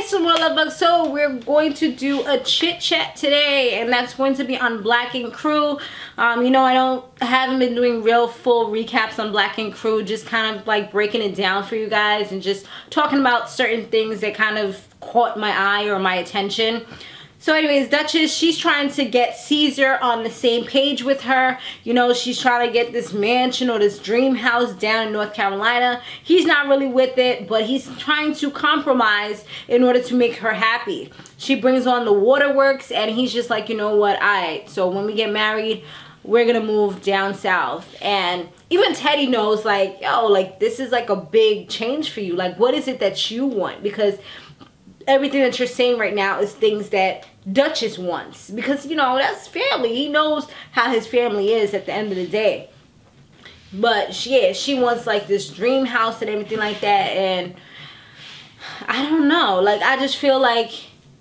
Samore Love. So we're going to do a chit chat today, and that's going to be on Black Ink Crew. You know, I haven't been doing real full recaps on Black Ink Crew, just kind of like breaking it down for you guys and just talking about certain things that kind of caught my eye or my attention. So anyways, Duchess, she's trying to get Ceasar on the same page with her. You know, she's trying to get this mansion or this dream house down in North Carolina. He's not really with it, but he's trying to compromise in order to make her happy. She brings on the waterworks, and he's just like, you know what, alright, so when we get married, we're gonna move down south. And even Teddy knows, like, yo, like, this is like a big change for you. Like, what is it that you want? Because everything that you're saying right now is things that Duchess wants, because, you know, that's family. He knows how his family is at the end of the day. But she wants like this dream house and everything like that. And I don't know, like, I just feel like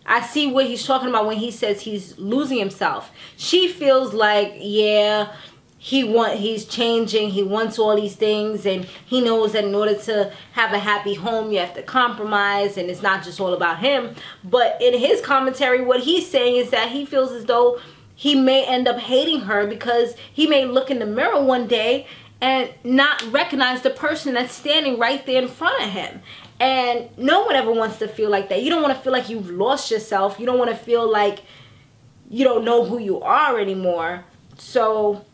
I see what he's talking about when he says he's losing himself. She feels like, yeah, he's changing, he wants all these things, and he knows that in order to have a happy home you have to compromise, and it's not just all about him. But in his commentary, what he's saying is that he feels as though he may end up hating her, because he may look in the mirror one day and not recognize the person that's standing right there in front of him. And no one ever wants to feel like that. You don't want to feel like you've lost yourself. You don't want to feel like you don't know who you are anymore. So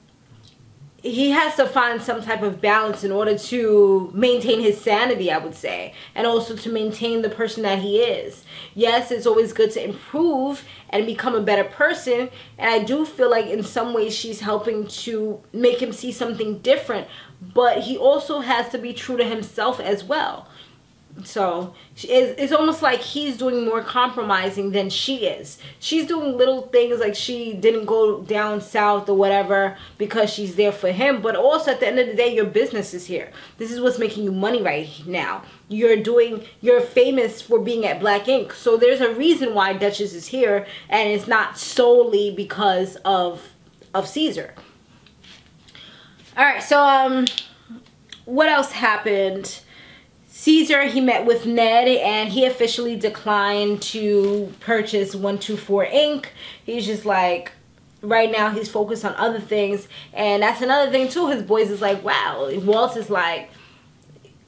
he has to find some type of balance in order to maintain his sanity, I would say, and also to maintain the person that he is. Yes, it's always good to improve and become a better person, and I do feel like in some ways she's helping to make him see something different, but he also has to be true to himself as well. So it's almost like he's doing more compromising than she is. She's doing little things, like she didn't go down south or whatever because she's there for him. But also at the end of the day, your business is here. This is what's making you money right now. You're famous for being at Black Ink. So there's a reason why Duchess is here, and it's not solely because of Ceasar. Alright, so what else happened? Ceasar, he met with Ned, and he officially declined to purchase 124 Inc. He's just like, right now he's focused on other things. And that's another thing too. His boys is like, wow. Walt is like,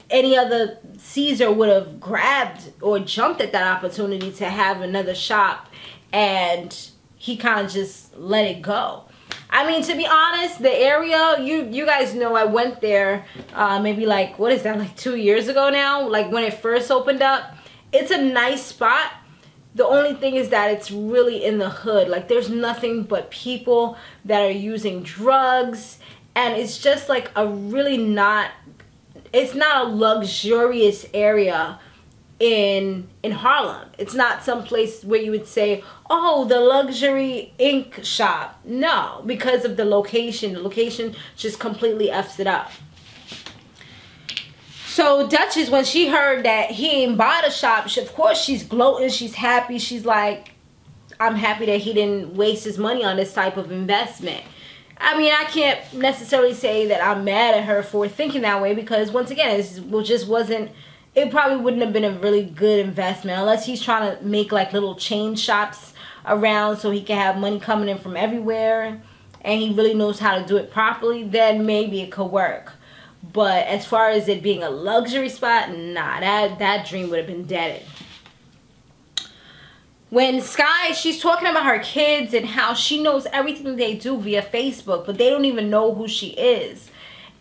any other Ceasar would have grabbed or jumped at that opportunity to have another shop, and he kind of just let it go. I mean, to be honest, the area, you guys know I went there maybe like, what is that, like 2 years ago now? Like when it first opened up. It's a nice spot. The only thing is that it's really in the hood. Like there's nothing but people that are using drugs. And it's just like a really it's not a luxurious area in Harlem. It's not some place where you would say, oh, the luxury ink shop. No, because of the location. The location just completely F's it up. So Duchess, when she heard that he ain't bought a shop, of course she's gloating, she's happy. She's like, I'm happy that he didn't waste his money on this type of investment. I mean, I can't necessarily say that I'm mad at her for thinking that way, because once again, it just wasn't, it probably wouldn't have been a really good investment unless he's trying to make like little chain shops around so he can have money coming in from everywhere, and he really knows how to do it properly. Then maybe it could work. But as far as it being a luxury spot, nah, that dream would have been dead. When Sky, she's talking about her kids and how she knows everything they do via Facebook, but they don't even know who she is.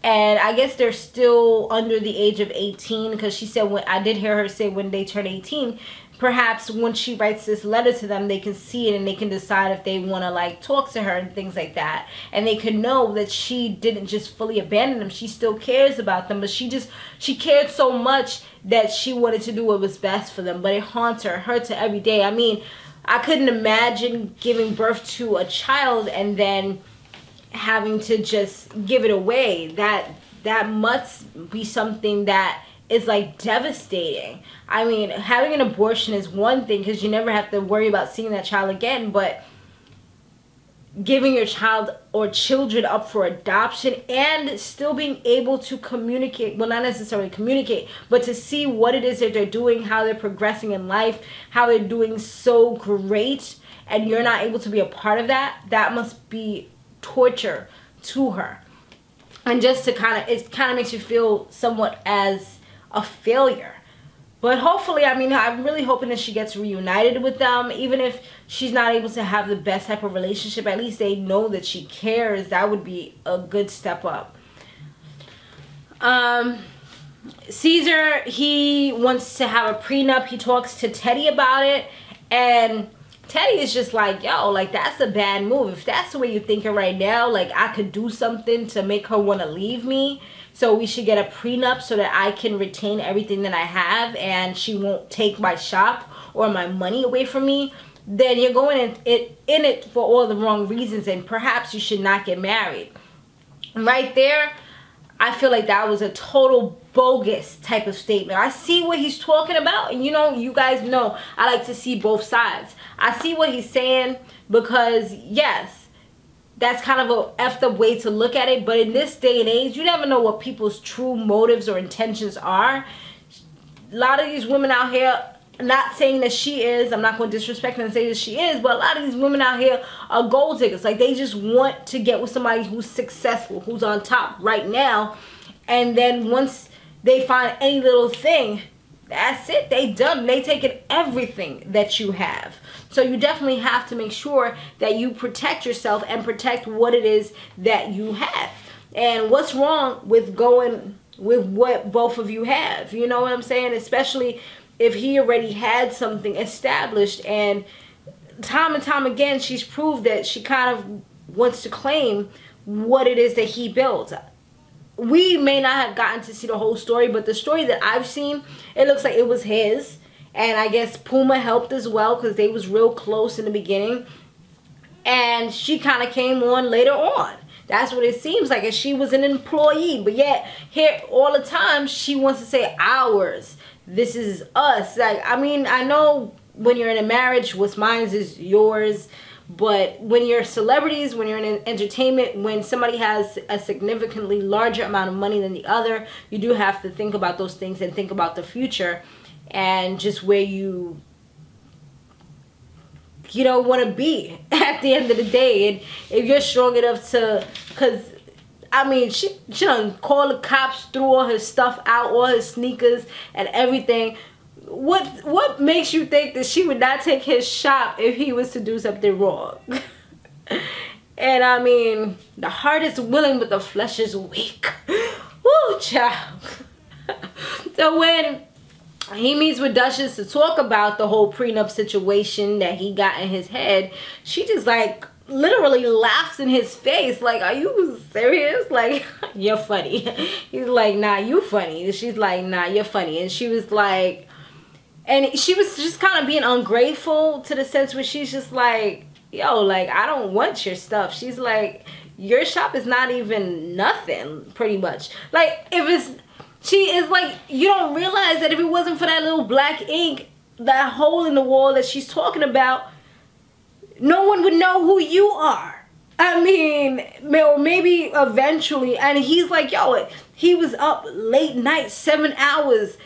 And I guess they're still under the age of 18, because she said, when I did hear her say when they turn 18, perhaps when she writes this letter to them, they can see it and they can decide if they want to like talk to her and things like that. And they can know that she didn't just fully abandon them. She still cares about them, but she cared so much that she wanted to do what was best for them. But it haunts her, hurts her every day. I mean, I couldn't imagine giving birth to a child and then having to just give it away. That must be something that is like devastating. I mean, having an abortion is one thing because you never have to worry about seeing that child again, but giving your child or children up for adoption and still being able to communicate, well, not necessarily communicate, but to see what it is that they're doing, how they're progressing in life, how they're doing so great, and you're not able to be a part of that, that must be torture to her. And just to it kind of makes you feel somewhat as a failure. But hopefully, I mean, I'm really hoping that she gets reunited with them. Even if she's not able to have the best type of relationship, at least they know that she cares. That would be a good step up. Ceasar, he wants to have a prenup. He talks to Teddy about it. And Teddy is just like, yo, like, that's a bad move. If that's the way you're thinking right now, like, I could do something to make her want to leave me. So we should get a prenup so that I can retain everything that I have and she won't take my shop or my money away from me. Then you're going in it for all the wrong reasons, and perhaps you should not get married. Right there, I feel like that was a total bogus type of statement. I see what he's talking about, and you know, you guys know I like to see both sides. I see what he's saying, because yes, that's kind of a effed up way to look at it, but in this day and age, you never know what people's true motives or intentions are. A lot of these women out here, not saying that she is, I'm not going to disrespect her and say that she is, but a lot of these women out here are gold diggers. Like, they just want to get with somebody who's successful, who's on top right now, and then once they find any little thing, that's it, they done. They taking everything that you have. So you definitely have to make sure that you protect yourself and protect what it is that you have. And what's wrong with going with what both of you have? You know what I'm saying? Especially if he already had something established, and time again, she's proved that she kind of wants to claim what it is that he built. We may not have gotten to see the whole story, but the story that I've seen, it looks like it was his. And I guess Puma helped as well, because they was real close in the beginning. And she kind of came on later on. That's what it seems like. And she was an employee. But yet, here all the time, she wants to say ours. This is us. Like, I mean, I know when you're in a marriage, what's mine is yours. But when you're celebrities, when you're in entertainment, when somebody has a significantly larger amount of money than the other, you do have to think about those things and think about the future. And just where you don't want to be at the end of the day. And if you're strong enough to, because I mean, she done called the cops, threw all his stuff out, all his sneakers and everything. What makes you think that she would not take his shop if he was to do something wrong? And I mean, the heart is willing, but the flesh is weak. Woo, child. So when he meets with Duchess to talk about the whole prenup situation that he got in his head, she just like literally laughs in his face like, are you serious? Like, you're funny. He's like, nah, you funny. And she's like, nah, you're funny. And she was like, and she was just kind of being ungrateful, to the sense where she's just like, yo, like, I don't want your stuff. She's like, your shop is not even nothing, pretty much. Like, if it's, she is like, you don't realize that if it wasn't for that little black ink, that hole in the wall that she's talking about, no one would know who you are. I mean, or maybe eventually. And he's like, yo, he was up late night, 7 hours,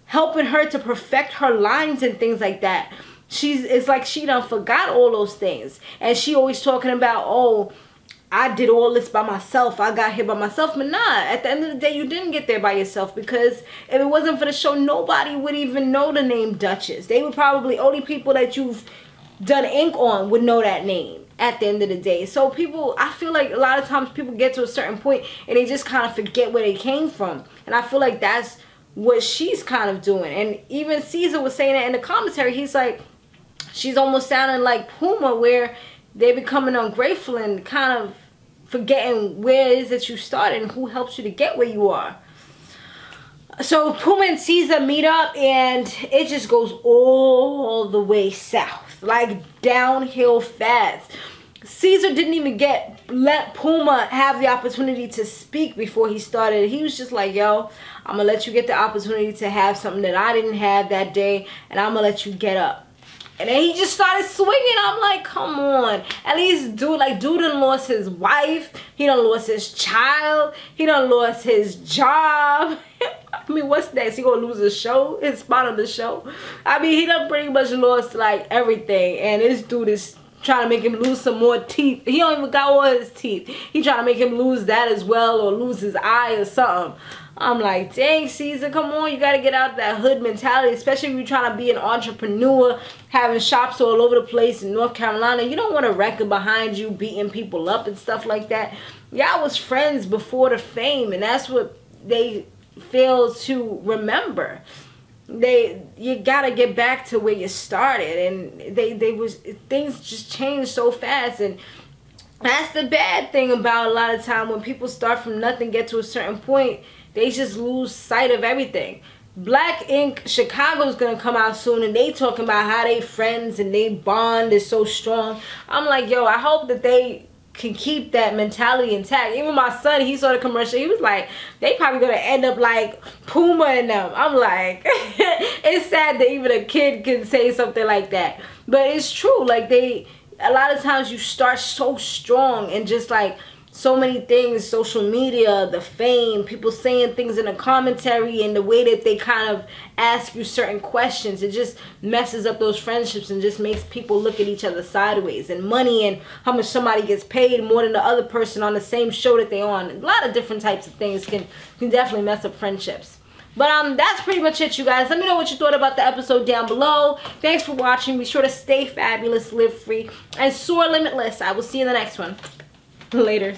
helping her to perfect her lines and things like that. It's like she done forgot all those things. And she always talking about, oh, I did all this by myself. I got here by myself. But nah, at the end of the day, you didn't get there by yourself, because if it wasn't for the show, nobody would even know the name Duchess. They would probably, only people that you've done ink on would know that name at the end of the day. So people, I feel like a lot of times people get to a certain point and they just kind of forget where they came from. And I feel like that's what she's kind of doing. And even Ceasar was saying that in the commentary. He's like, she's almost sounding like Puma, where they're becoming ungrateful and kind of forgetting where it is that you started and who helps you to get where you are. So Puma and Ceasar meet up, and it just goes all the way south, like downhill fast. Ceasar didn't even let Puma have the opportunity to speak before he started. He was just like, yo, I'm gonna let you get the opportunity to have something that I didn't have that day, and I'm gonna let you get up. And then he just started swinging. I'm like, come on. At least dude done lost his wife. He done lost his child. He done lost his job. I mean, what's next? He gonna lose his show? His spot on the show? I mean, he done pretty much lost like everything. And this dude is trying to make him lose some more teeth. He don't even got all his teeth. He trying to make him lose that as well, or lose his eye or something. I'm like, dang, Ceasar, come on. You got to get out that hood mentality, especially if you're trying to be an entrepreneur, having shops all over the place in North Carolina. You don't want a record behind you beating people up and stuff like that. Y'all was friends before the fame, and that's what they fail to remember. You got to get back to where you started, and things just changed so fast. And that's the bad thing about a lot of time when people start from nothing, get to a certain point, they just lose sight of everything. Black Ink Chicago's gonna come out soon, and they talking about how they friends and they bond is so strong. I'm like, yo, I hope that they can keep that mentality intact. Even my son, he saw the commercial, he was like, they probably gonna end up like Puma and them. I'm like, it's sad that even a kid can say something like that, but it's true. Like, a lot of times you start so strong, and just like so many things, social media, the fame, people saying things in the commentary, and the way that they kind of ask you certain questions, it just messes up those friendships and just makes people look at each other sideways. And money and how much somebody gets paid more than the other person on the same show that they're on. A lot of different types of things can definitely mess up friendships. But that's pretty much it, you guys. Let me know what you thought about the episode down below. Thanks for watching. Be sure to stay fabulous, live free, and soar limitless. I will see you in the next one. Later.